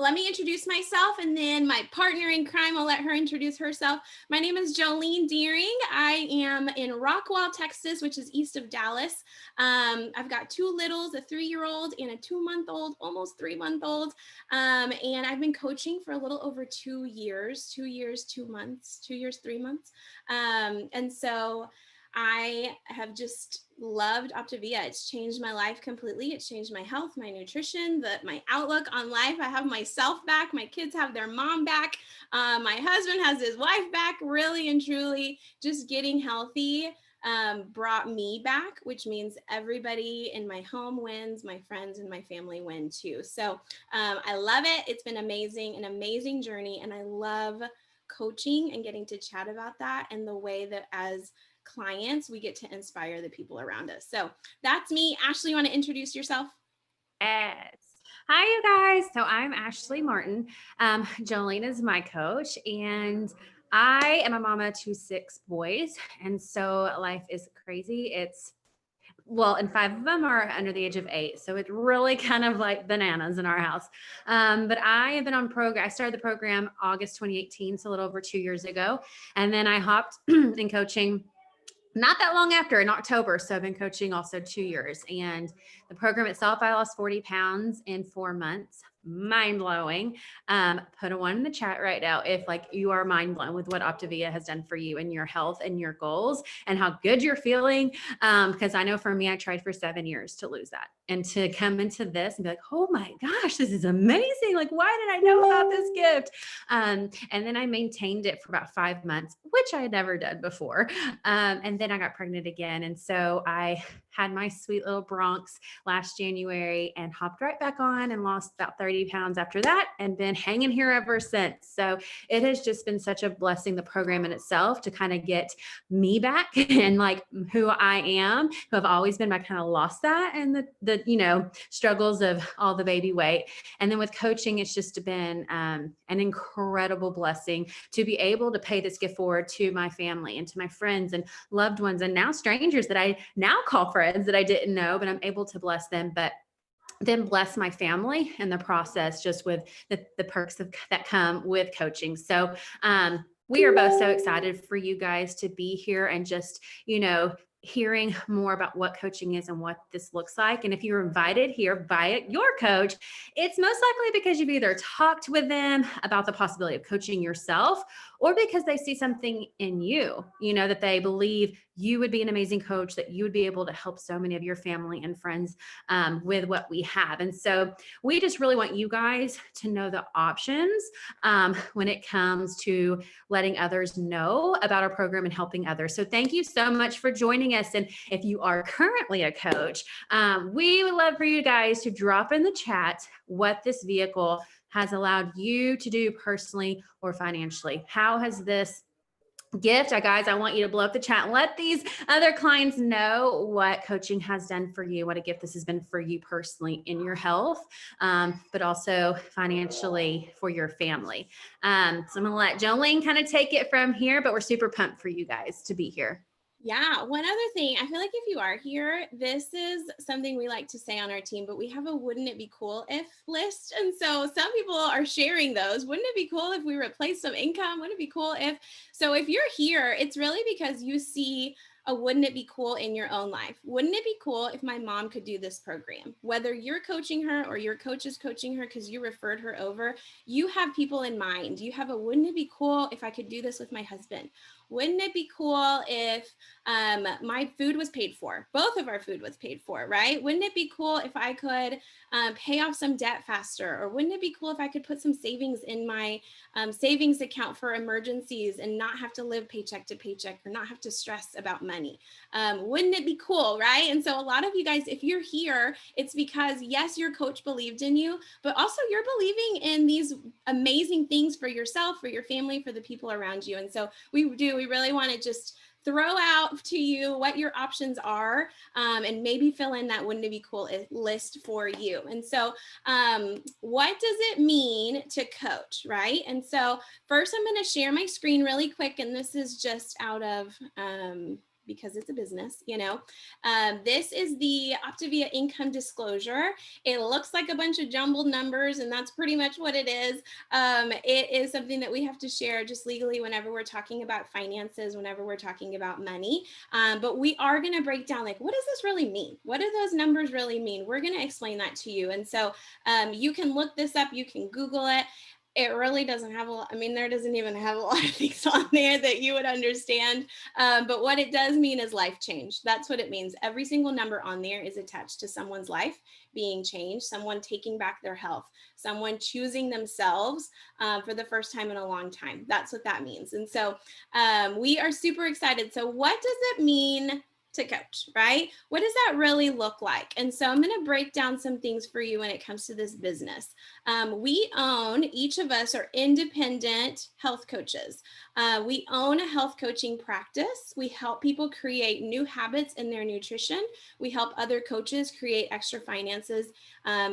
let me introduce myself, and then my partner in crime, I'll let her introduce herself. My name is Jolene Dearing. I am in Rockwall, Texas, which is east of Dallas. I've got two littles, a 3-year-old and a 2-month-old, almost 3-month-old. And I've been coaching for a little over 2 years, 2 years, 2 months, 2 years, 3 months. And so I have just loved Optavia. It's changed my life completely. It's changed my health, my nutrition, my outlook on life. I have myself back. My kids have their mom back. My husband has his wife back. Really and truly, just getting healthy brought me back, which means everybody in my home wins. My friends and my family win too. So I love it. It's been amazing, an amazing journey. And I love coaching and getting to chat about that, and the way that as clients we get to inspire the people around us. So that's me. Ashley, you want to introduce yourself? Yes. Hi, you guys. So I'm Ashley Martin. Jolene is my coach, and I am a mama to 6 boys. And so life is crazy. And 5 of them are under the age of 8. So it's really kind of like bananas in our house. But I have been on program. I started the program August 2018, so a little over 2 years ago. And then I hopped in coaching not that long after, in October. So I've been coaching also 2 years. And the program itself, I lost 40 pounds in 4 months. Mind blowing. Put a 1 in the chat right now if like you are mind blown with what Optavia has done for you and your health and your goals and how good you're feeling. Because I know for me, I tried for 7 years to lose that, and to come into this and be like, oh my gosh, this is amazing. Like, why did I know about this gift? And then I maintained it for about 5 months, which I had never done before. And then I got pregnant again. And so I had my sweet little Bronx last January and hopped right back on and lost about 30 pounds after that, and been hanging here ever since. So it has just been such a blessing, the program in itself, to kind of get me back and like who I am, who have always been, I kind of lost that, and the struggles of all the baby weight. And then with coaching, it's just been an incredible blessing to be able to pay this gift forward to my family and to my friends and loved ones, and now strangers that I now call friends that I didn't know, but I'm able to bless them, but then bless my family in the process, just with the perks that come with coaching. So we are both so excited for you guys to be here and just, hearing more about what coaching is and what this looks like. And if you're invited here by your coach, it's most likely because you've either talked with them about the possibility of coaching yourself, or because they see something in you, that they believe you would be an amazing coach, that you would be able to help so many of your family and friends with what we have. And so we just really want you guys to know the options when it comes to letting others know about our program and helping others. So thank you so much for joining us. And if you are currently a coach, we would love for you guys to drop in the chat what this vehicle has allowed you to do personally or financially. How has this gift, guys, I want you to blow up the chat and let these other clients know what coaching has done for you, what a gift this has been for you personally in your health, but also financially for your family. So I'm going to let Jolene kind of take it from here, but we're super pumped for you guys to be here. Yeah. One other thing, I feel like if you are here, this is something we like to say on our team, but we have a wouldn't it be cool if list. And so some people are sharing those. Wouldn't it be cool if we replaced some income? Wouldn't it be cool if? So if you're here, it's really because you see a wouldn't it be cool in your own life? Wouldn't it be cool if my mom could do this program? Whether you're coaching her or your coach is coaching her because you referred her over, you have people in mind. You have a wouldn't it be cool if I could do this with my husband? Wouldn't it be cool if my food was paid for? Both of our food was paid for, right? Wouldn't it be cool if I could pay off some debt faster? Or wouldn't it be cool if I could put some savings in my savings account for emergencies and not have to live paycheck to paycheck or not have to stress about money? Wouldn't it be cool, right? And so a lot of you guys, if you're here, it's because yes, your coach believed in you, but also you're believing in these amazing things for yourself, for your family, for the people around you. And so we really want to just throw out to you what your options are and maybe fill in that wouldn't it be cool list for you. And so what does it mean to coach, right? And so first I'm going to share my screen really quick, and this is just out of because it's a business, this is the Optavia income disclosure. It looks like a bunch of jumbled numbers, and that's pretty much what it is. It is something that we have to share just legally whenever we're talking about finances, whenever we're talking about money. But we are going to break down, like, what does this really mean? What do those numbers really mean? We're going to explain that to you. And so you can look this up, you can Google it. It really doesn't have a lot. I mean, there doesn't even have a lot of things on there that you would understand. But what it does mean is life change. That's what it means. Every single number on there is attached to someone's life being changed, someone taking back their health, someone choosing themselves for the first time in a long time. That's what that means. And so we are super excited. So what does it mean to coach, right? What does that really look like? And so I'm going to break down some things for you when it comes to this business. Each of us are independent health coaches. We own a health coaching practice. We help people create new habits in their nutrition. We help other coaches create extra finances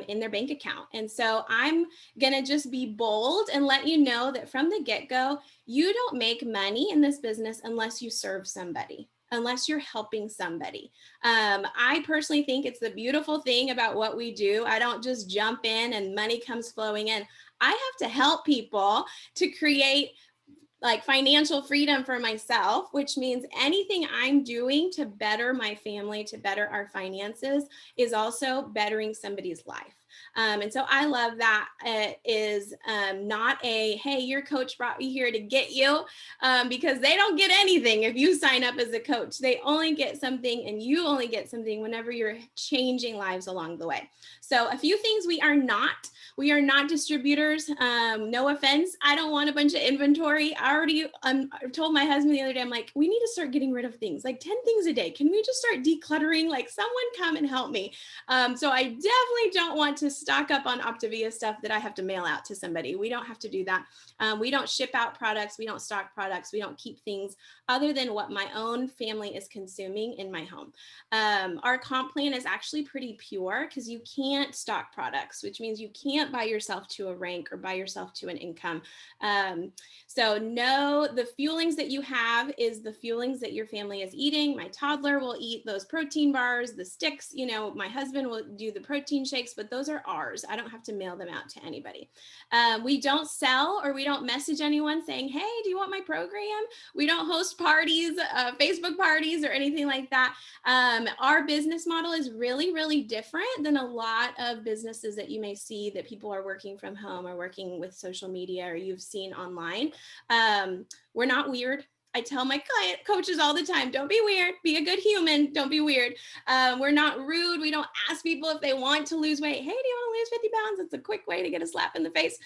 in their bank account. And so I'm going to just be bold and let you know that from the get-go, you don't make money in this business unless you serve somebody, unless you're helping somebody. I personally think it's the beautiful thing about what we do. I don't just jump in and money comes flowing in. I have to help people to create like financial freedom for myself, which means anything I'm doing to better my family, to better our finances, is also bettering somebody's life. And so I love that it is not a, hey, your coach brought me here to get you, because they don't get anything if you sign up as a coach. They only get something, and you only get something whenever you're changing lives along the way. So a few things we are not distributors. No offense. I don't want a bunch of inventory. I already told my husband the other day, I'm like, we need to start getting rid of things, like 10 things a day. Can we just start decluttering? Like, someone come and help me. So I definitely don't want to stock up on Optavia stuff that I have to mail out to somebody. We don't have to do that. We don't ship out products. We don't stock products. We don't keep things other than what my own family is consuming in my home. Our comp plan is actually pretty pure because you can't stock products, which means you can't buy yourself to a rank or buy yourself to an income. So no, the fuelings that you have is the fuelings that your family is eating. My toddler will eat those protein bars, the sticks, my husband will do the protein shakes, but those are ours. I don't have to mail them out to anybody. We don't sell, or we don't message anyone saying, hey, do you want my program? We don't host parties, Facebook parties, or anything like that. Our business model is really, really different than a lot of businesses that you may see that people are working from home or working with social media or you've seen online. We're not weird. I tell my client coaches all the time, don't be weird, be a good human, don't be weird. We're not rude. We don't ask people if they want to lose weight. Hey, do you want to lose 50 pounds? It's a quick way to get a slap in the face.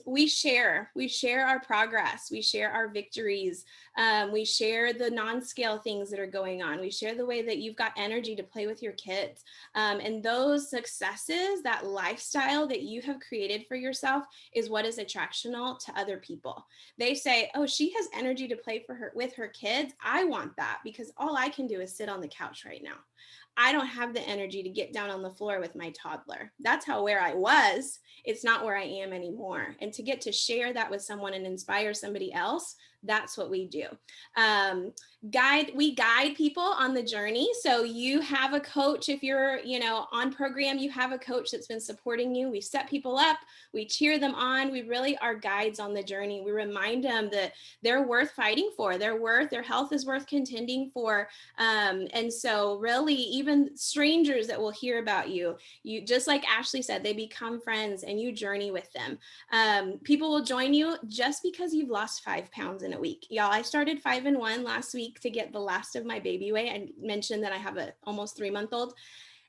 We share our progress. We share our victories. We share the non-scale things that are going on. We share the way that you've got energy to play with your kids. And those successes, that lifestyle that you have created for yourself, is what is attractional to other people. They say, oh, she has energy to play with her kids. I want that, because all I can do is sit on the couch right now. I don't have the energy to get down on the floor with my toddler. That's where I was. It's not where I am anymore. And to get to share that with someone and inspire somebody else, that's what we do. We guide people on the journey. So you have a coach. If you're, on program, you have a coach that's been supporting you. We set people up, we cheer them on. We really are guides on the journey. We remind them that they're worth fighting for. Their health is worth contending for. And so really, even strangers that will hear about you, just like Ashley said, they become friends and you journey with them. People will join you just because you've lost 5 pounds in a week. Y'all, I started 5-1 last week to get the last of my baby weight. I mentioned that I have a almost 3-month-old.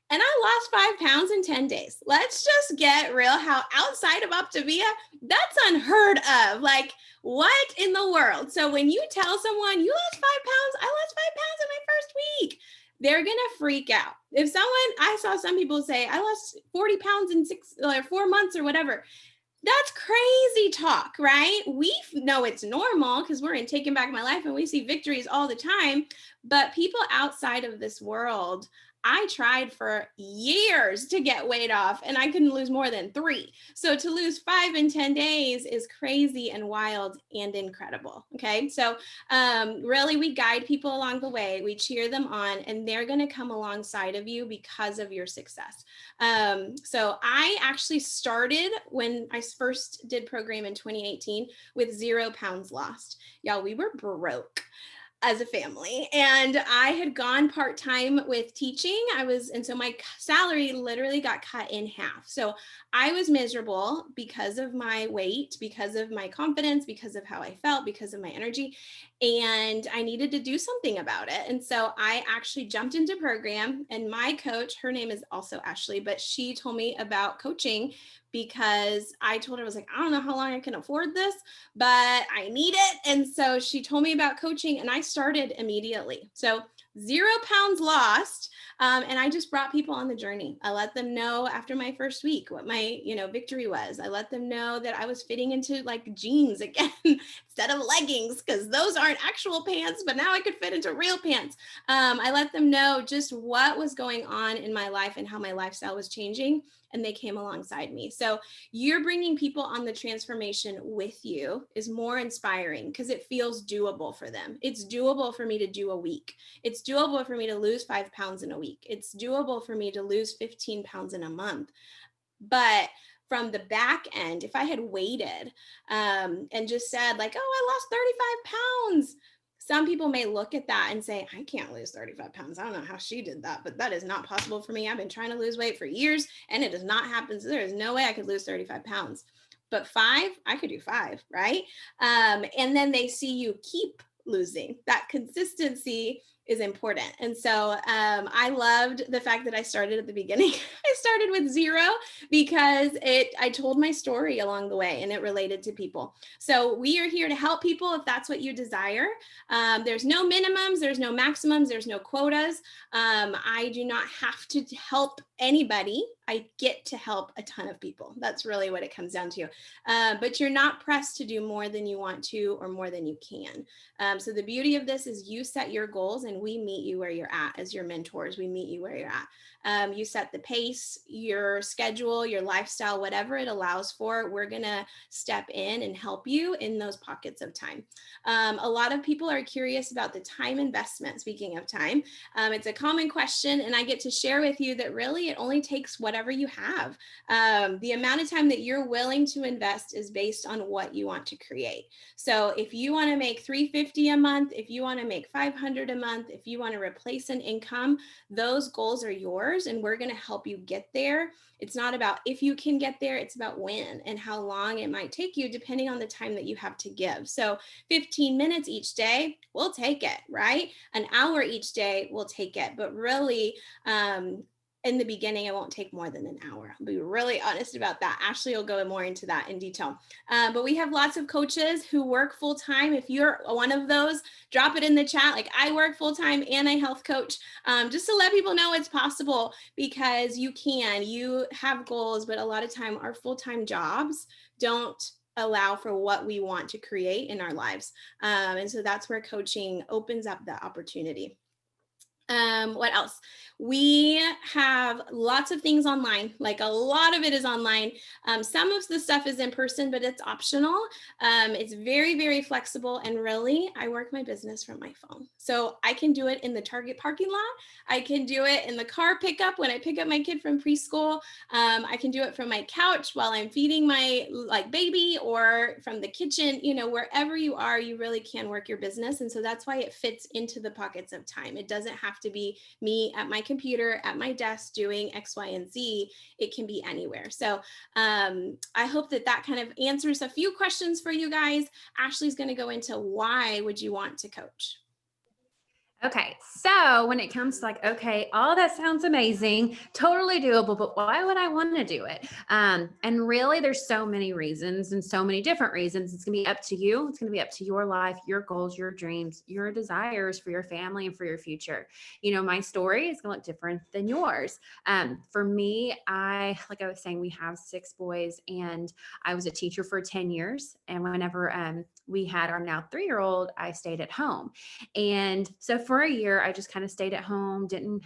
And I lost 5 pounds in 10 days. Let's just get real. How outside of Optavia, that's unheard of. Like, what in the world? So when you tell someone you lost 5 pounds, I lost 5 pounds in my first week, they're going to freak out. I saw some people say, I lost 40 pounds in 4 months or whatever. That's crazy talk, right? We know it's normal because we're in Taking Back My Life and we see victories all the time. But people outside of this world I tried for years to get weight off and I couldn't lose more than 3. So to lose 5 in 10 days is crazy and wild and incredible. Okay. So really, we guide people along the way, we cheer them on, and they're going to come alongside of you because of your success. So I actually started when I first did program in 2018 with 0 pounds lost. Y'all, we were broke as a family, and I had gone part-time with teaching. And so my salary literally got cut in half. So I was miserable because of my weight, because of my confidence, because of how I felt, because of my energy, and I needed to do something about it. And so I actually jumped into program, and my coach, her name is also Ashley, but she told me about coaching because I told her, I was like, I don't know how long I can afford this, but I need it. And so she told me about coaching, and I started immediately. So 0 pounds lost. And I just brought people on the journey. I let them know after my first week what my, victory was. I let them know that I was fitting into like jeans again instead of leggings, because those aren't actual pants, but now I could fit into real pants. I let them know just what was going on in my life and how my lifestyle was changing, and they came alongside me. So you're bringing people on the transformation with you is more inspiring because it feels doable for them. It's doable for me to do a week. It's doable for me to lose 5 pounds in a week. It's doable for me to lose 15 pounds in a month. But from the back end, if I had waited and just said like, oh, I lost 35 pounds, some people may look at that and say, I can't lose 35 pounds. I don't know how she did that, but that is not possible for me. I've been trying to lose weight for years and it does not happen. So there is no way I could lose 35 pounds. But 5, I could do 5, right? And then they see you keep losing. That consistency is important. And so I loved the fact that I started at the beginning. I started with 0 because I told my story along the way and it related to people. So we are here to help people if that's what you desire. There's no minimums, there's no maximums, there's no quotas. I do not have to help anybody. I get to help a ton of people. That's really what it comes down to. But you're not pressed to do more than you want to or more than you can. So the beauty of this is you set your goals and we meet you where you're at as your mentors. We meet you where you're at. You set the pace, your schedule, your lifestyle, whatever it allows for. We're going to step in and help you in those pockets of time. A lot of people are curious about the time investment. Speaking of time, it's a common question, and I get to share with you that really it only takes whatever you have. The amount of time that you're willing to invest is based on what you want to create. So if you want to make $350 a month, if you want to make $500 a month, if you want to replace an income, those goals are yours, and we're going to help you get there. It's not about if you can get there, it's about when and how long it might take you, depending on the time that you have to give. So 15 minutes each day, we'll take it, right? An hour each day, we'll take it. But really, in the beginning, it won't take more than an hour. I'll be really honest about that. Ashley will go more into that in detail. But we have lots of coaches who work full time. If you're one of those, drop it in the chat. Like, I work full time and I health coach, just to let people know it's possible, because you have goals, but a lot of time our full-time jobs don't allow for what we want to create in our lives. And so that's where coaching opens up that opportunity. What else? We have lots of things online, like a lot of it is online. Some of the stuff is in person, but it's optional. It's very, very flexible. And really, I work my business from my phone. So I can do it in the Target parking lot. I can do it in the car pickup when I pick up my kid from preschool. I can do it from my couch while I'm feeding my baby, or from the kitchen. Wherever you are, you really can work your business. And so that's why it fits into the pockets of time. It doesn't have to be me at my computer at my desk doing X, Y, and Z. It can be anywhere. So I hope that kind of answers a few questions for you guys. Ashley's going to go into why would you want to coach? Okay, so when it comes to okay, all that sounds amazing, totally doable, but why would I want to do it? And really, there's so many reasons and so many different reasons. It's going to be up to you. It's going to be up to your life, your goals, your dreams, your desires for your family and for your future. My story is going to look different than yours. For me, like I was saying, we have 6 boys, and I was a teacher for 10 years. And whenever we had our now 3-year-old, I stayed at home. And so for for a year, I just kind of stayed at home, didn't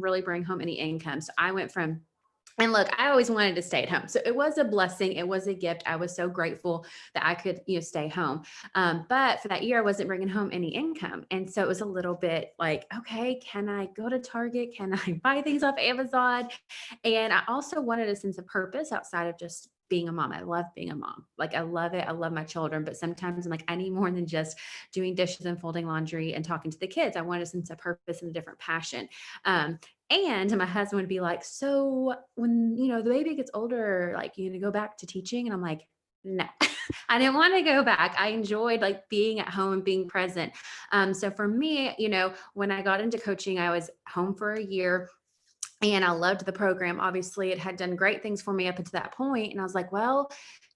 really bring home any income. So I went from, and look, I always wanted to stay at home. So it was a blessing. It was a gift. I was so grateful that I could, stay home. But for that year, I wasn't bringing home any income. And so it was a little bit like, okay, can I go to Target? Can I buy things off Amazon? And I also wanted a sense of purpose outside of just being a mom. I love being a mom. Like, I love it. I love my children, but sometimes I'm like, I need more than just doing dishes and folding laundry and talking to the kids. I want a sense of purpose and a different passion. And my husband would be like, so when, the baby gets older, like, you gonna go back to teaching? And I'm like, no, I didn't want to go back. I enjoyed like being at home and being present. So for me, when I got into coaching, I was home for a year. And I loved the program. Obviously, it had done great things for me up until that point. And I was like, well,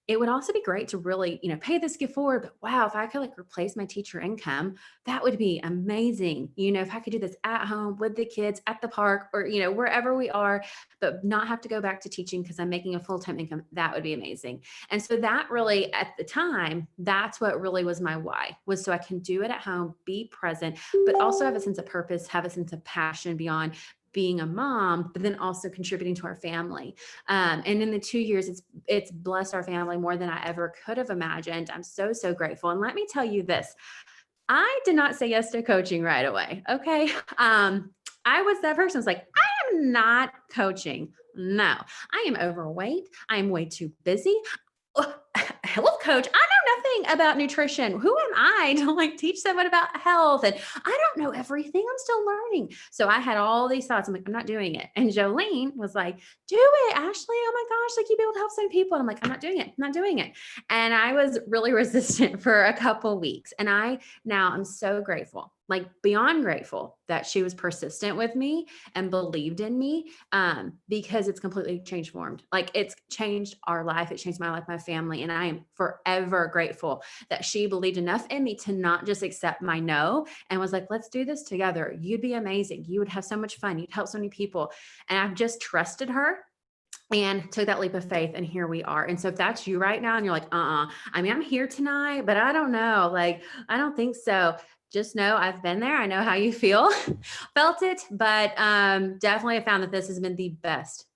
it would also be great to really, pay this gift forward. But wow, if I could like replace my teacher income, that would be amazing. If I could do this at home with the kids at the park or, wherever we are, but not have to go back to teaching because I'm making a full-time income, that would be amazing. And so that really, at the time, that's what really was my why, was so I can do it at home, be present, but also have a sense of purpose, have a sense of passion beyond being a mom, but then also contributing to our family. And in the 2 years, it's blessed our family more than I ever could have imagined. I'm so, so grateful. And let me tell you this, I did not say yes to coaching right away. Okay. I was that person who's like, I am not coaching. No, I am overweight. I am way too busy. Health coach, I know nothing about nutrition. Who am I to like teach someone about health? And I don't know everything. I'm still learning. So I had all these thoughts. I'm like, I'm not doing it. And Jolene was like, do it, Ashley. Oh my gosh, like you'd be able to help some people. And I'm like, I'm not doing it. I'm not doing it. And I was really resistant for a couple weeks. And I'm so grateful, like beyond grateful that she was persistent with me and believed in me, because it's completely transformed. Like it's changed our life. It changed my life, my family. And I am forever grateful that she believed enough in me to not just accept my no and was like, let's do this together. You'd be amazing. You would have so much fun. You'd help so many people. And I've just trusted her and took that leap of faith, and here we are. And so if that's you right now and you're like, I mean, I'm here tonight, but I don't know, like, I don't think so. Just know I've been there. I know how you feel, felt it, but definitely I found that this has been the best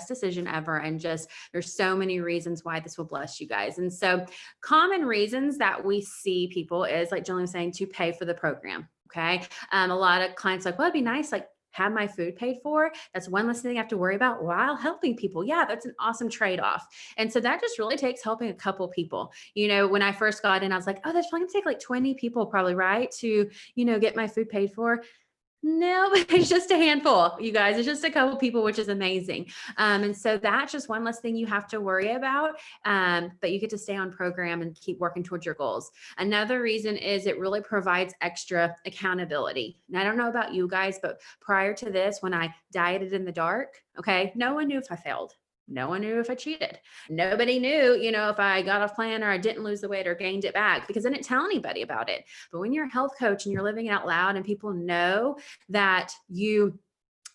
decision ever. And just, there's so many reasons why this will bless you guys. And so common reasons that we see people is like Jillian was saying, to pay for the program. Okay. A lot of clients like, well, it'd be nice, like, have my food paid for. That's one less thing I have to worry about while helping people. Yeah, that's an awesome trade-off. And so that just really takes helping a couple people. When I first got in, I was like, oh, that's probably gonna take like 20 people probably, right? To, get my food paid for. No, it's just a handful, you guys. It's just a couple people, which is amazing. And so that's just one less thing you have to worry about. But you get to stay on program and keep working towards your goals. Another reason is it really provides extra accountability. And I don't know about you guys, but prior to this, when I dieted in the dark, okay, no one knew if I failed. No one knew if I cheated. Nobody knew, if I got off plan or I didn't lose the weight or gained it back, because I didn't tell anybody about it. But when you're a health coach and you're living it out loud and people know that you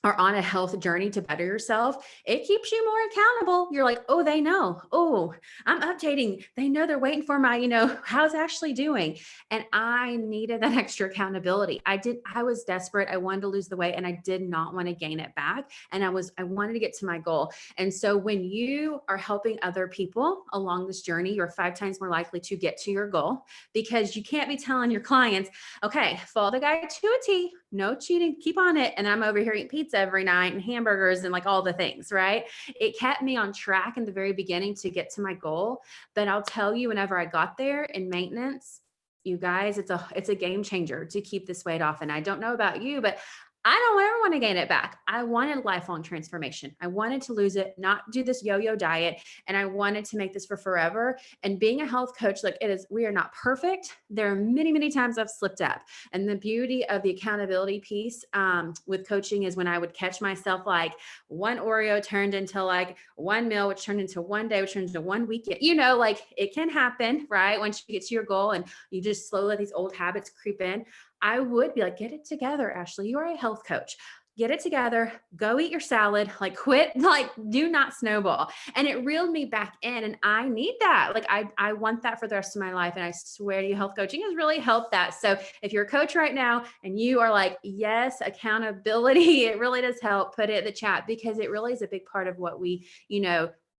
are on a health journey to better yourself, it keeps you more accountable. You're like, oh, they know. Oh, I'm updating. They know they're waiting for my, how's Ashley doing? And I needed that extra accountability. I was desperate. I wanted to lose the weight and I did not want to gain it back. And I wanted to get to my goal. And so when you are helping other people along this journey, you're 5 times more likely to get to your goal, because you can't be telling your clients, okay, follow the guide to a T, no cheating, keep on it. And I'm over here eating pizza every night and hamburgers and like all the things, right? It kept me on track in the very beginning to get to my goal. But I'll tell you, whenever I got there in maintenance, you guys, it's a game changer to keep this weight off. And I don't know about you, but I don't ever want to gain it back. I wanted lifelong transformation. I wanted to lose it, not do this yo-yo diet. And I wanted to make this for forever. And being a health coach, like we are not perfect. There are many, many times I've slipped up. And the beauty of the accountability piece with coaching is when I would catch myself, like one Oreo turned into like one meal, which turned into one day, which turned into one weekend, like it can happen, right? Once you get to your goal and you just slowly let these old habits creep in. I would be like, get it together, Ashley. You are a health coach. get it together, go eat your salad, like quit, like do not snowball. And it reeled me back in. And I need that. Like I want that for the rest of my life. And I swear to you, health coaching has really helped that. So if you're a coach right now and you are like, yes, accountability, it really does help, put it in the chat, because it really is a big part of what we,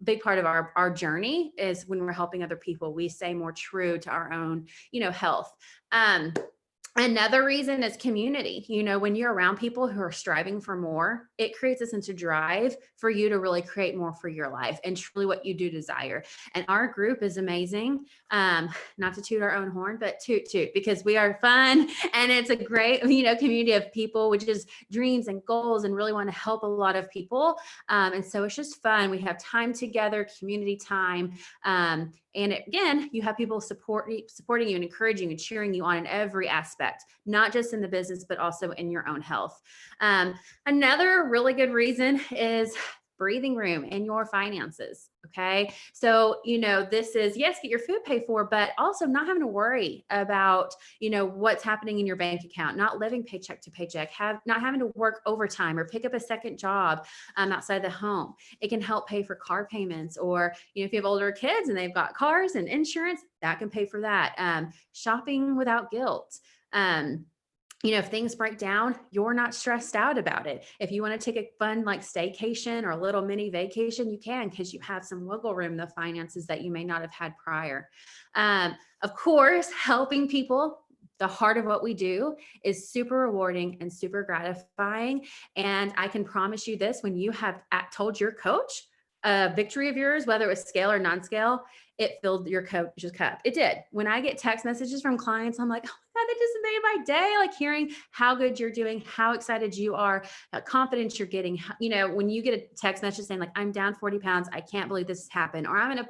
big part of our journey is when we're helping other people, we stay more true to our own, health. Another reason is community. When you're around people who are striving for more, it creates a sense of drive for you to really create more for your life and truly what you do desire. And our group is amazing. Not to toot our own horn, but toot, because we are fun and it's a great, community of people, which is dreams and goals and really want to help a lot of people. And so it's just fun. We have time together, community time. And again, you have people supporting you and encouraging you and cheering you on in every aspect, not just in the business, but also in your own health. Another really good reason is breathing room in your finances. Okay. So, this is, yes, get your food paid for, but also not having to worry about, what's happening in your bank account, not living paycheck to paycheck, not having to work overtime or pick up a second job outside the home. It can help pay for car payments, or, if you have older kids and they've got cars and insurance, that can pay for that. Shopping without guilt. If things break down, you're not stressed out about it. If you want to take a fun like staycation or a little mini vacation, you can, because you have some wiggle room in the finances that you may not have had prior. Of course, helping people, the heart of what we do, is super rewarding and super gratifying. And I can promise you this, when you have told your coach a victory of yours, whether it was scale or non-scale, it filled your coach's cup. It did. When I get text messages from clients, I'm like, oh my God, that just made my day. Like hearing how good you're doing, how excited you are, how confidence you're getting. When you get a text message saying like, I'm down 40 pounds. I can't believe this has happened. Or I'm in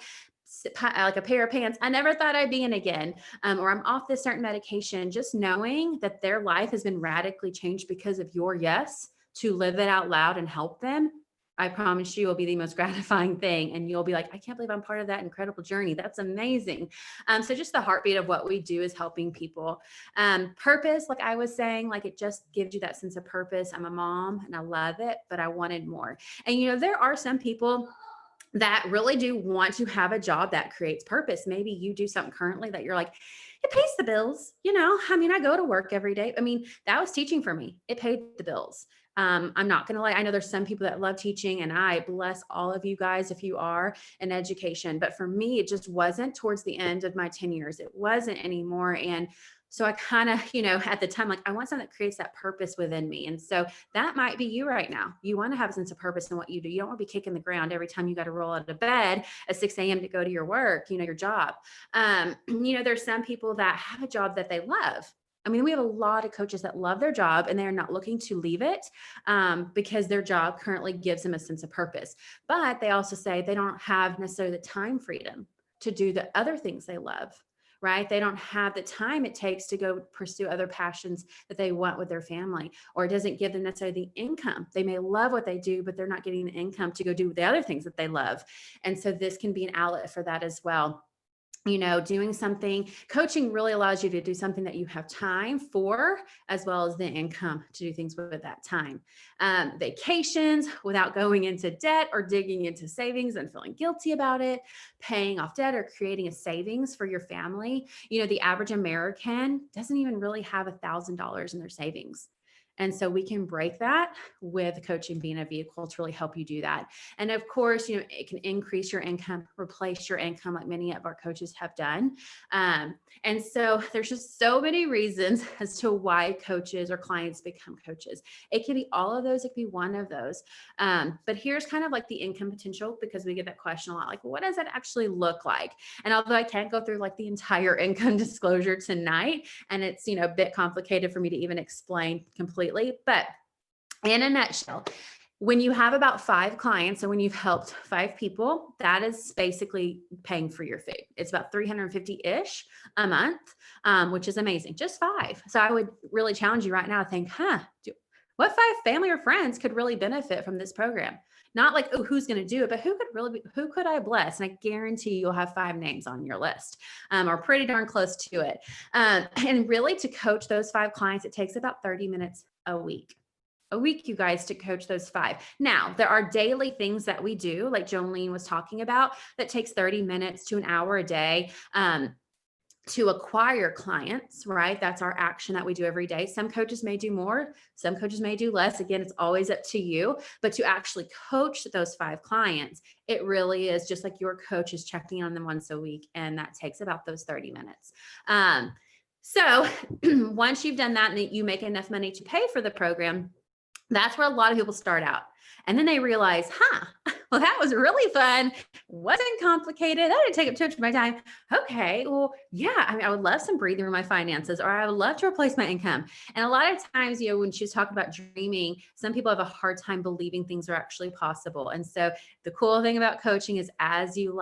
like a pair of pants I never thought I'd be in again. Or I'm off this certain medication. Just knowing that their life has been radically changed because of your yes to live it out loud and help them, I promise you will be the most gratifying thing. And you'll be like, I can't believe I'm part of that incredible journey. That's amazing. So just the heartbeat of what we do is helping people. Purpose, like I was saying, like it just gives you that sense of purpose. I'm a mom and I love it, but I wanted more. And there are some people that really do want to have a job that creates purpose. Maybe you do something currently that you're like, it pays the bills. I go to work every day. That was teaching for me. It paid the bills. I'm not going to lie. I know there's some people that love teaching, and I bless all of you guys if you are in education. But for me, it just wasn't towards the end of my 10 years. It wasn't anymore. And so I kind of, at the time, like I want something that creates that purpose within me. And so that might be you right now. You want to have a sense of purpose in what you do. You don't want to be kicking the ground every time you got to roll out of bed at 6 a.m. to go to your work, your job. There's some people that have a job that they love. We have a lot of coaches that love their job and they're not looking to leave it because their job currently gives them a sense of purpose. But they also say they don't have necessarily the time freedom to do the other things they love, right? They don't have the time it takes to go pursue other passions that they want with their family, or it doesn't give them necessarily the income. They may love what they do, but they're not getting the income to go do the other things that they love. And so this can be an outlet for that as well. Doing something, coaching really allows you to do something that you have time for, as well as the income to do things with that time. Vacations without going into debt or digging into savings and feeling guilty about it, paying off debt or creating a savings for your family. The average American doesn't even really have $1,000 in their savings. And so we can break that with coaching being a vehicle to really help you do that. And of course, it can increase your income, replace your income like many of our coaches have done. And so there's just so many reasons as to why coaches or clients become coaches. It can be all of those. It could be one of those. But here's kind of like the income potential, because we get that question a lot, like, what does that actually look like? And although I can't go through like the entire income disclosure tonight, and it's, a bit complicated for me to even explain completely, but in a nutshell, when you have about 5 clients, so when you've helped 5 people, that is basically paying for your food. It's about $350-ish a month, which is amazing. Just 5. So I would really challenge you right now to think, what 5 family or friends could really benefit from this program? Not like, oh, who's going to do it, but who could I bless? And I guarantee you'll have 5 names on your list, or pretty darn close to it. And really, to coach those 5 clients, it takes about 30 minutes a week. a week, you guys, to coach those 5. Now, there are daily things that we do, like Jolene was talking about, that takes 30 minutes to an hour a day. To acquire clients, right? That's our action that we do every day. Some coaches may do more, some coaches may do less. Again, it's always up to you. But to actually coach those 5 clients, it really is just like your coach is checking on them once a week. And that takes about those 30 minutes. So once you've done that and you make enough money to pay for the program, that's where a lot of people start out. And then they realize, well, that was really fun. Wasn't complicated. That didn't take up too much of my time. Okay, well, yeah, I mean, I would love some breathing room in my finances, or I would love to replace my income. And a lot of times, when she's talking about dreaming, some people have a hard time believing things are actually possible. And so the cool thing about coaching is as you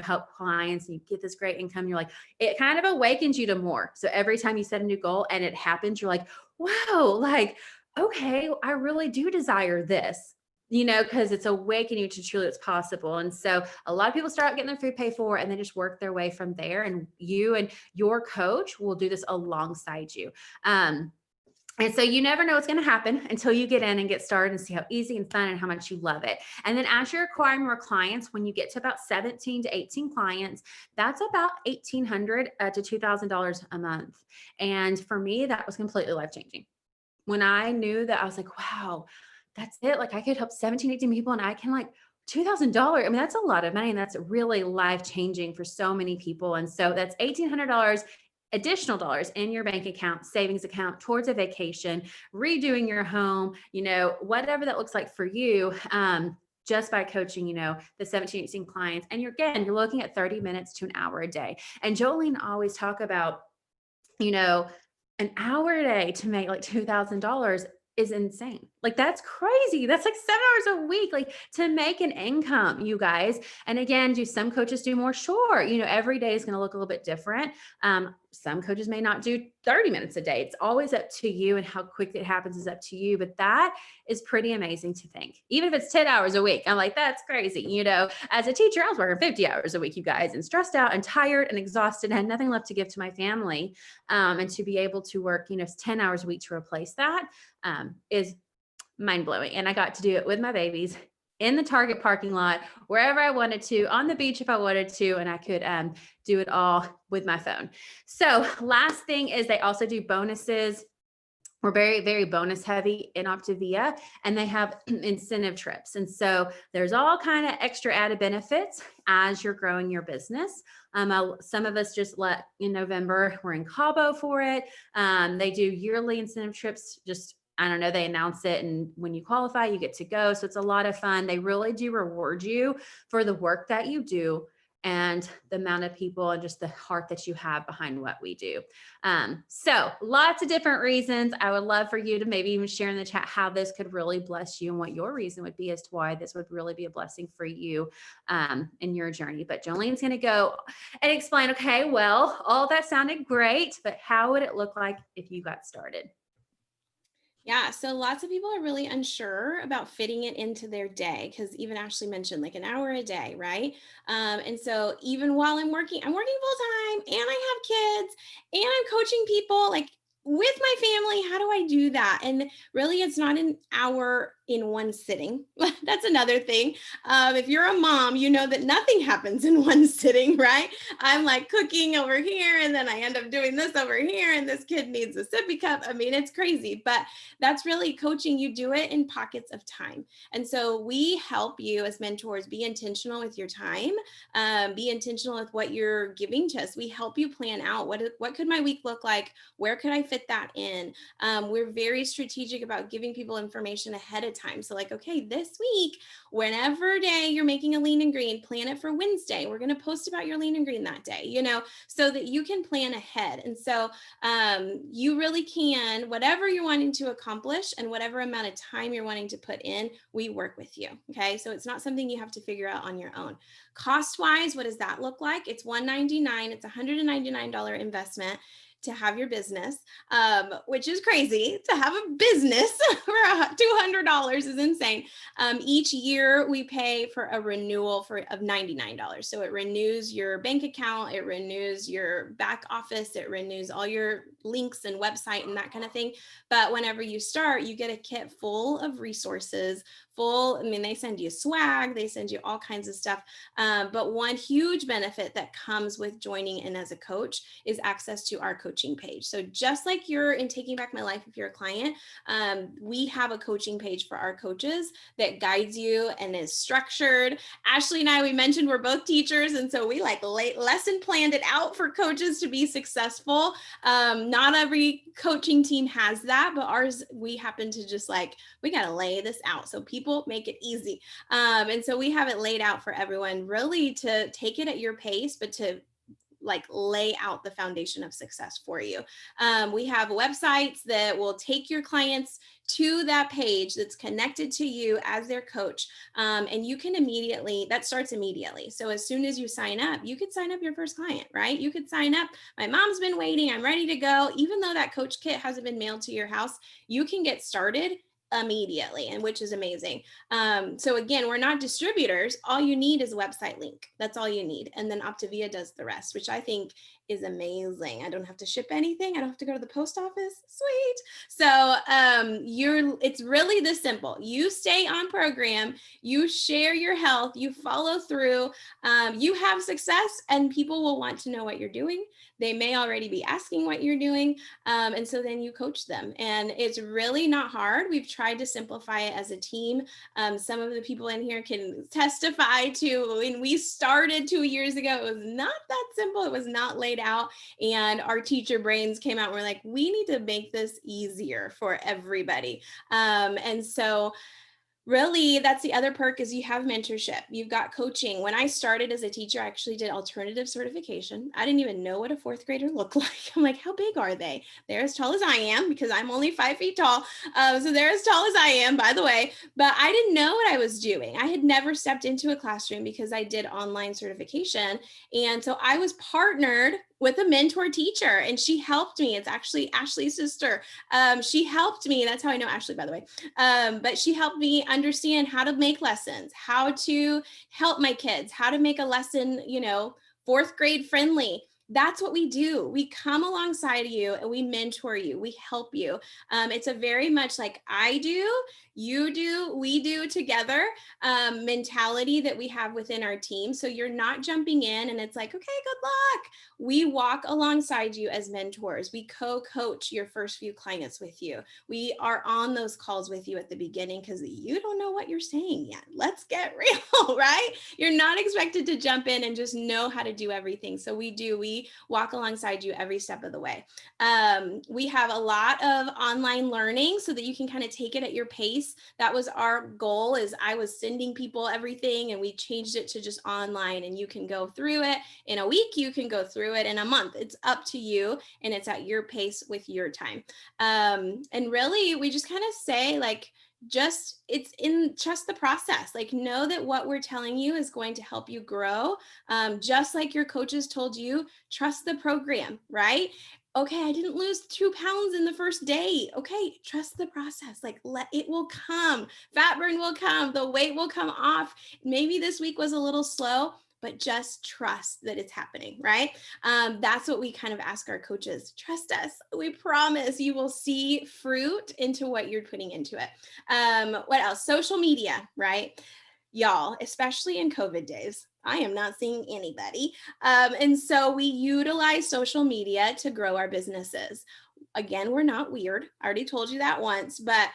help clients and you get this great income, you're like, it kind of awakens you to more. So every time you set a new goal and it happens, you're like, wow, like, okay, I really do desire this, because it's awakening you to truly it's possible. And so a lot of people start out getting their food paid for and they just work their way from there. And you and your coach will do this alongside you. And so you never know what's going to happen until you get in and get started and see how easy and fun and how much you love it. And then as you're acquiring more clients, when you get to about 17 to 18 clients, that's about $1,800 to $2,000 a month. And for me, that was completely life-changing. When I knew that, I was like, wow, that's it. Like I could help 17, 18 people and I can like $2,000. I mean, that's a lot of money and that's really life-changing for so many people. And so that's $1,800 additional dollars in your bank account, savings account, towards a vacation, redoing your home, whatever that looks like for you. Just by coaching, the 17, 18 clients. And you're looking at 30 minutes to an hour a day. And Jolene always talk about, an hour a day to make like $2,000 is insane. Like that's crazy. That's like 7 hours a week, like to make an income, you guys. And again, do some coaches do more? Sure. Every day is going to look a little bit different. Some coaches may not do 30 minutes a day. It's always up to you, and how quick it happens is up to you. But that is pretty amazing to think. Even if it's 10 hours a week, I'm like, that's crazy. As a teacher, I was working 50 hours a week, you guys, and stressed out and tired and exhausted and had nothing left to give to my family. And to be able to work, 10 hours a week to replace that is mind blowing. And I got to do it with my babies in the Target parking lot, wherever I wanted to, on the beach if I wanted to, and I could do it all with my phone. So last thing is they also do bonuses. We're very, very bonus heavy in Optavia, and they have incentive trips. And so there's all kind of extra added benefits as you're growing your business. Some of us just in November, we're in Cabo for it. They do yearly incentive trips, I don't know, they announce it, and when you qualify, you get to go. So it's a lot of fun. They really do reward you for the work that you do and the amount of people and just the heart that you have behind what we do. So lots of different reasons. I would love for you to maybe even share in the chat how this could really bless you and what your reason would be as to why this would really be a blessing for you in your journey. But Jolene's going to go and explain, okay, well, all that sounded great, but how would it look like if you got started? Yeah, so lots of people are really unsure about fitting it into their day, because even Ashley mentioned like an hour a day, right? And so even while I'm working full time and I have kids and I'm coaching people like with my family. How do I do that? And really, it's not an hour in one sitting. That's another thing. If you're a mom, you know that nothing happens in one sitting, right? I'm like cooking over here, and then I end up doing this over here, and this kid needs a sippy cup. I mean, it's crazy, but that's really coaching. You do it in pockets of time. And so we help you as mentors be intentional with your time, be intentional with what you're giving to us. We help you plan out what could my week look like? Where could I fit that in? We're very strategic about giving people information ahead of time. So like, okay, this week, whenever day you're making a lean and green, plan it for Wednesday. We're going to post about your lean and green that day, so that you can plan ahead. And so you really can, whatever you're wanting to accomplish and whatever amount of time you're wanting to put in, we work with you. Okay. So it's not something you have to figure out on your own. Cost wise, what does that look like? It's $199. It's $199 investment. to have your business, which is crazy. To have a business for $200 is insane. Each year we pay for a renewal of $99. So it renews your bank account, it renews your back office, it renews all your links and website and that kind of thing. But whenever you start, you get a kit full of resources, they send you swag, they send you all kinds of stuff. But one huge benefit that comes with joining in as a coach is access to our coaching page. So just like you're in Taking Back My Life, if you're a client, we have a coaching page for our coaches that guides you and is structured. Ashley and I, we mentioned we're both teachers. And so we lesson planned it out for coaches to be successful. Not every coaching team has that, but ours, we happen to just we got to lay this out. So people make it easy. And so we have it laid out for everyone really to take it at your pace, but to lay out the foundation of success for you. We have websites that will take your clients to that page that's connected to you as their coach. And you can that starts immediately. So as soon as you sign up, you could sign up your first client, right? You could sign up, my mom's been waiting, I'm ready to go. Even though that coach kit hasn't been mailed to your house, you can get started immediately, and which is amazing. So again, we're not distributors. All you need is a website link. That's all you need. And then Optavia does the rest, which I think is amazing. I don't have to ship anything. I don't have to go to the post office. Sweet. So it's really this simple. You stay on program, you share your health, you follow through, you have success, and people will want to know what you're doing. They may already be asking what you're doing. And so then you coach them. And it's really not hard. We've tried to simplify it as a team. Some of the people in here can testify to when we started 2 years ago, it was not that simple. It was not laid out. And our teacher brains came out and we're like, we need to make this easier for everybody. And so really, that's the other perk is you have mentorship. You've got coaching. When I started as a teacher, I actually did alternative certification. I didn't even know what a fourth grader looked like. I'm like, how big are they? They're as tall as I am because I'm only 5 feet tall. So they're as tall as I am, by the way. But I didn't know what I was doing. I had never stepped into a classroom because I did online certification. And so I was partnered with a mentor teacher and she helped me. It's actually Ashley's sister. She helped me. That's how I know Ashley, by the way. But she helped me understand how to make lessons, how to help my kids, how to make a lesson, fourth grade friendly. That's what we do. We come alongside you and we mentor you. We help you. It's a very much like I do, you do, we do together mentality that we have within our team. So you're not jumping in and it's like, okay, good luck. We walk alongside you as mentors. We co-coach your first few clients with you. We are on those calls with you at the beginning because you don't know what you're saying yet. Let's get real, right? You're not expected to jump in and just know how to do everything. So we walk alongside you every step of the way. We have a lot of online learning so that you can kind of take it at your pace. That was our goal. Is I was sending people everything and we changed it to just online, and you can go through it in a week. You can go through it in a month. It's up to you, and it's at your pace with your time. And really, we just kind of say trust the process. Know that what we're telling you is going to help you grow. Just like your coaches told you, trust the program, right? Okay, I didn't lose 2 pounds in the first day. Okay, trust the process. It will come. Fat burn will come. The weight will come off. Maybe this week was a little slow, but just trust that it's happening, right? That's what we kind of ask our coaches. Trust us. We promise you will see fruit into what you're putting into it. What else? Social media, right? Y'all, especially in COVID days, I am not seeing anybody. And so we utilize social media to grow our businesses. Again, we're not weird. I already told you that once, but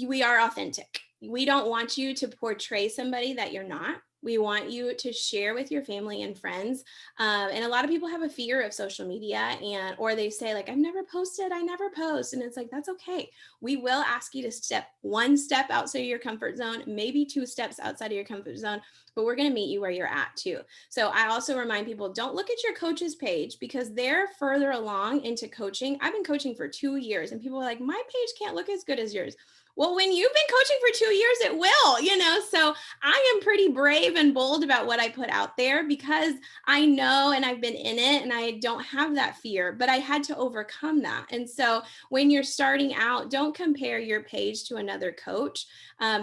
we are authentic. We don't want you to portray somebody that you're not. We want you to share with your family and friends. And a lot of people have a fear of social media or they say I've never posted, I never post. And it's that's okay. We will ask you to step 1 step outside of your comfort zone, maybe 2 steps outside of your comfort zone, but we're going to meet you where you're at too. So I also remind people, don't look at your coach's page because they're further along into coaching. I've been coaching for 2 years and people are like, my page can't look as good as yours. Well, when you've been coaching for 2 years, it will, so I am pretty brave and bold about what I put out there because I know and I've been in it and I don't have that fear, but I had to overcome that. And so when you're starting out, don't compare your page to another coach.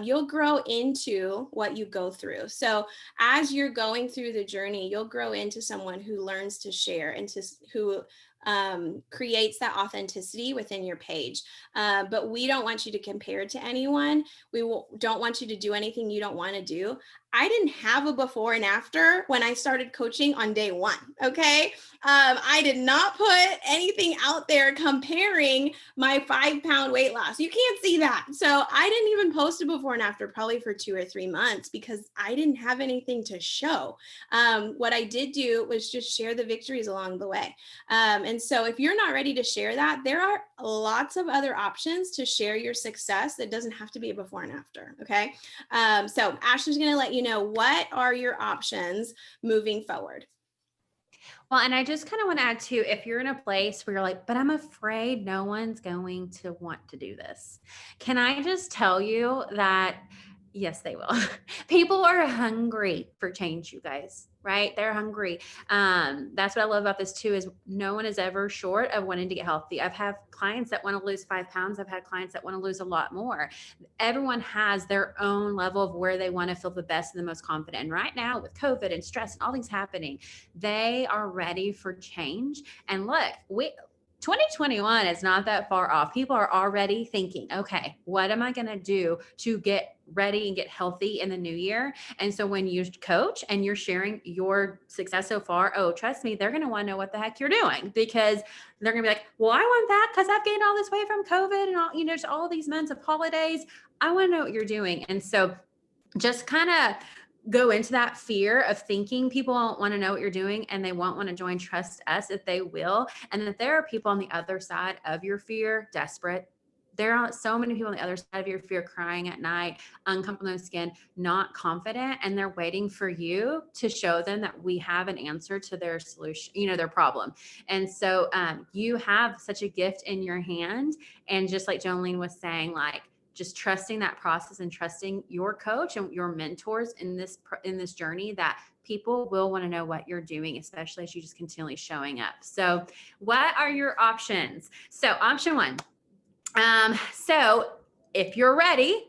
You'll grow into what you go through. So as you're going through the journey, you'll grow into someone who learns to share and who creates that authenticity within your page. But we don't want you to compare to anyone. Don't want you to do anything you don't want to do. I didn't have a before and after when I started coaching on day one. Okay. I did not put anything out there comparing my 5-pound weight loss. You can't see that. So I didn't even post a before and after probably for 2 or 3 months because I didn't have anything to show. What I did do was just share the victories along the way. And so if you're not ready to share that, there are lots of other options to share your success that doesn't have to be a before and after. Okay. So Ashley's going to let you know what are your options moving forward. Well, and I just kind of want to add too, if you're in a place where you're like, but I'm afraid no one's going to want to do this. Can I just tell you that yes, they will. People are hungry for change, you guys, right? They're hungry. That's what I love about this too, is no one is ever short of wanting to get healthy. I've had clients that want to lose 5 pounds. I've had clients that want to lose a lot more. Everyone has their own level of where they want to feel the best and the most confident. And right now with COVID and stress and all things happening, they are ready for change. And look, 2021 is not that far off. People are already thinking, okay, what am I going to do to get ready and get healthy in the new year? And so when you coach and you're sharing your success so far, oh, trust me, they're going to want to know what the heck you're doing, because they're going to be like, well, I want that because I've gained all this weight from COVID and all, just all these months of holidays. I want to know what you're doing. And so just kind of go into that fear of thinking people won't want to know what you're doing and they won't want to join. Trust us that they will. And that there are people on the other side of your fear, desperate. There are so many people on the other side of your fear crying at night, uncomfortable in their skin, not confident, and they're waiting for you to show them that we have an answer to their solution, their problem. And so you have such a gift in your hand. And just like Jolene was saying, like, just trusting that process and trusting your coach and your mentors in this journey, that people will want to know what you're doing, especially as you just continually showing up. So what are your options? So option one. So if you're ready,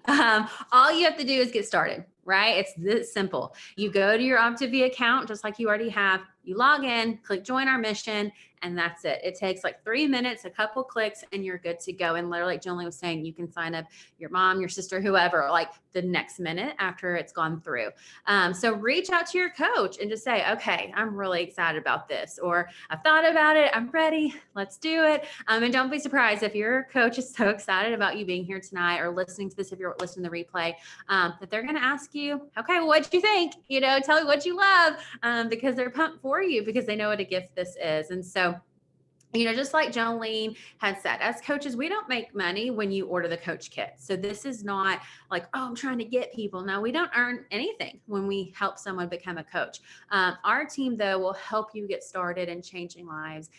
all you have to do is get started, right? It's this simple. You go to your OptiV account, just like you already have, you log in, click join our mission, and that's it. It takes like 3 minutes, a couple clicks, and you're good to go. And literally, like Jolene was saying, you can sign up your mom, your sister, whoever, like the next minute after it's gone through. So reach out to your coach and just say, okay, I'm really excited about this, or I've thought about it, I'm ready, let's do it. And don't be surprised if your coach is so excited about you being here tonight or listening to this, if you're listening to the replay, that they're going to ask you, okay, well, what'd you think? Tell me what you love, because they're pumped for you, because they know what a gift this is. And so, just like Jolene had said, as coaches, we don't make money when you order the coach kit. So this is not like, oh, I'm trying to get people. No, we don't earn anything when we help someone become a coach. Our team, though, will help you get started in changing lives,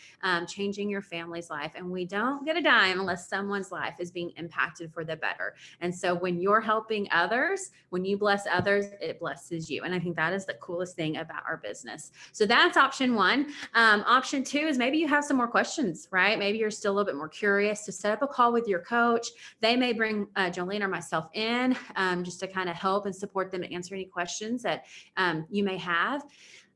changing your family's life. And we don't get a dime unless someone's life is being impacted for the better. And so when you're helping others, when you bless others, it blesses you. And I think that is the coolest thing about our business. So that's option one. Option two is maybe you have some more questions, right? Maybe you're still a little bit more curious, to set up a call with your coach. They may bring Jolene or myself in just to kind of help and support them to answer any questions that you may have.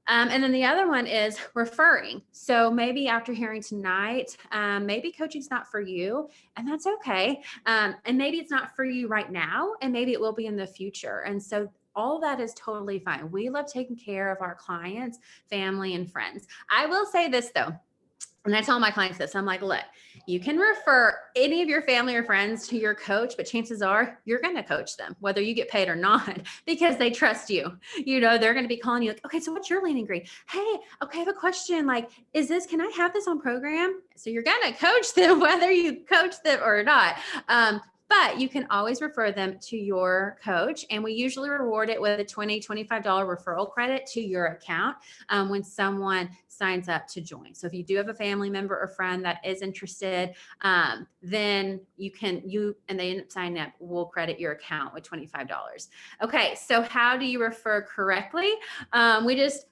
And then the other one is referring. So maybe after hearing tonight, maybe coaching's not for you, and that's okay. And maybe it's not for you right now, and maybe it will be in the future. And so all that is totally fine. We love taking care of our clients, family, and friends. I will say this though, and I tell my clients this, I'm like, look, you can refer any of your family or friends to your coach, but chances are you're going to coach them, whether you get paid or not, because they trust you. They're going to be calling you like, okay, so what's your lean and green? Hey, okay, I have a question. Like, can I have this on program? So you're going to coach them, whether you coach them or not. but you can always refer them to your coach. And we usually reward it with a $20, $25 referral credit to your account when someone signs up to join. So if you do have a family member or friend that is interested, then you and they end up signing up, we'll credit your account with $25. Okay, so how do you refer correctly?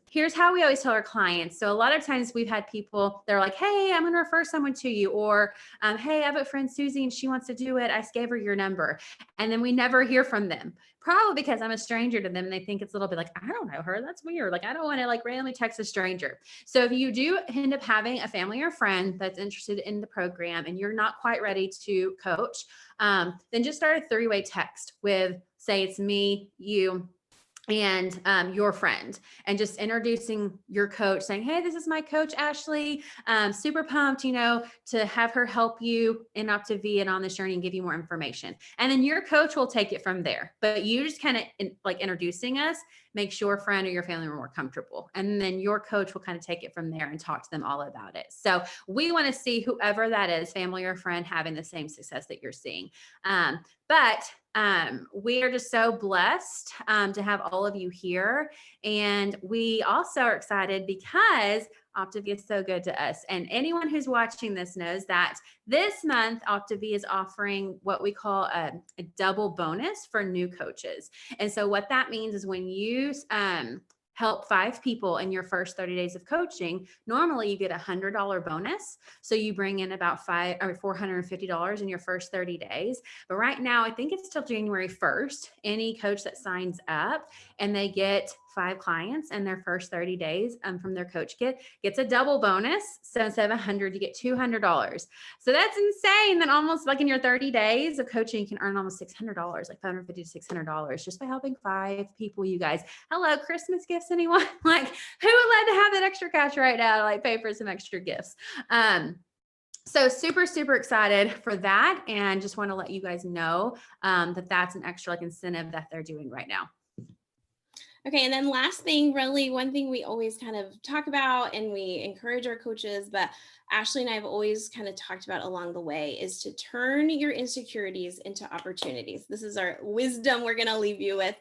Here's how we always tell our clients. So a lot of times we've had people, they're like, hey, I'm going to refer someone to you. Or, hey, I have a friend, Susie, and she wants to do it. I gave her your number. And then we never hear from them. Probably because I'm a stranger to them and they think it's a little bit like, I don't know her. That's weird. Like, I don't want to like randomly text a stranger. So if you do end up having a family or friend that's interested in the program and you're not quite ready to coach, then just start a 3-way text with, say it's me, you, and your friend, and just introducing your coach, saying, hey, this is my coach, Ashley. Super pumped, to have her help you in OptiV and on this journey and give you more information. And then your coach will take it from there. But you just kind of like introducing us makes your friend or your family more comfortable. And then your coach will kind of take it from there and talk to them all about it. So we want to see whoever that is, family or friend, having the same success that you're seeing. But we are just so blessed to have all of you here. And we also are excited because OptiV is so good to us. And anyone who's watching this knows that this month, OptiV is offering what we call a double bonus for new coaches. And so what that means is when you help 5 people in your first 30 days of coaching, normally you get a $100 bonus. So you bring in about $450 in your first 30 days. But right now, I think it's till January 1st, any coach that signs up and they get 5 clients in their first 30 days from their coach kit gets a double bonus. So instead of $100, you get $200. So that's insane that almost like in your 30 days of coaching, you can earn almost $600, like $550 to $600 just by helping 5 people, you guys. Hello, Christmas gifts, anyone? Like, who would like to have that extra cash right now to like pay for some extra gifts? So super, super excited for that. And just want to let you guys know that that's an extra like incentive that they're doing right now. Okay, and then last thing, really one thing we always kind of talk about and we encourage our coaches, but Ashley and I have always kind of talked about along the way is to turn your insecurities into opportunities. This is our wisdom we're going to leave you with.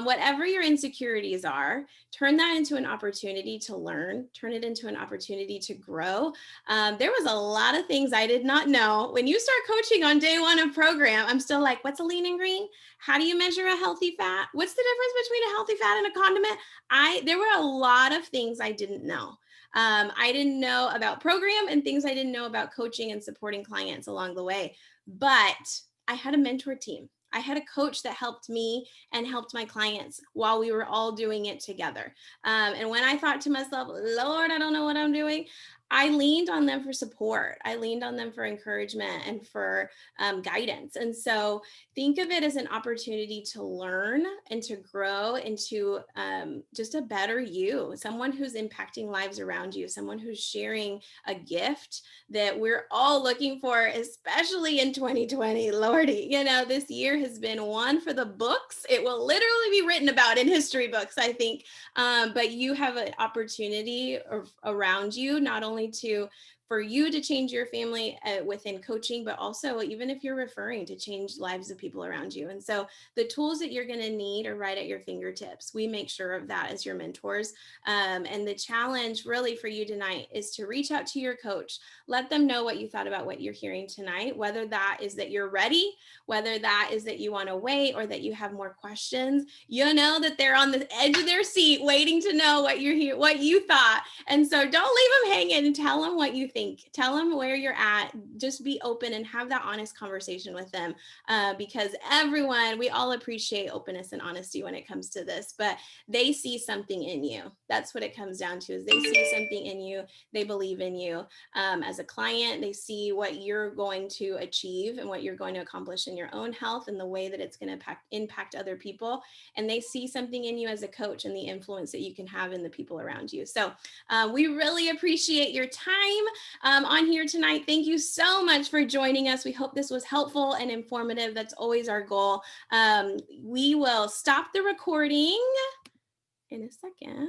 Whatever your insecurities are, turn that into an opportunity to learn, turn it into an opportunity to grow. There was a lot of things I did not know. When you start coaching on day 1 of program, I'm still like, what's a lean and green? How do you measure a healthy fat? What's the difference between a healthy fat and a condiment? There were a lot of things I didn't know. I didn't know about program and things I didn't know about coaching and supporting clients along the way. But I had a mentor team. I had a coach that helped me and helped my clients while we were all doing it together. And when I thought to myself, Lord, I don't know what I'm doing, I leaned on them for support. I leaned on them for encouragement and for guidance. And so think of it as an opportunity to learn and to grow into just a better you, someone who's impacting lives around you, someone who's sharing a gift that we're all looking for, especially in 2020. Lordy, this year has been one for the books. It will literally be written about in history books, I think. But you have an opportunity around you, not only for you to change your family within coaching, but also even if you're referring to change lives of people around you. And so the tools that you're going to need are right at your fingertips. We make sure of that as your mentors. And the challenge really for you tonight is to reach out to your coach, let them know what you thought about what you're hearing tonight, whether that is that you're ready, whether that is that you want to wait or that you have more questions. That they're on the edge of their seat waiting to know what you thought. And so don't leave them hanging and tell them what you think. Tell them where you're at. Just be open and have that honest conversation with them because we all appreciate openness and honesty when it comes to this, but they see something in you. That's what it comes down to is they see something in you. They believe in you. As a client, they see what you're going to achieve and what you're going to accomplish in your own health and the way that it's going to impact other people. And they see something in you as a coach and the influence that you can have in the people around you. So we really appreciate your time on here tonight. Thank you so much for joining us. We hope this was helpful and informative. That's always our goal. We will stop the recording in a second.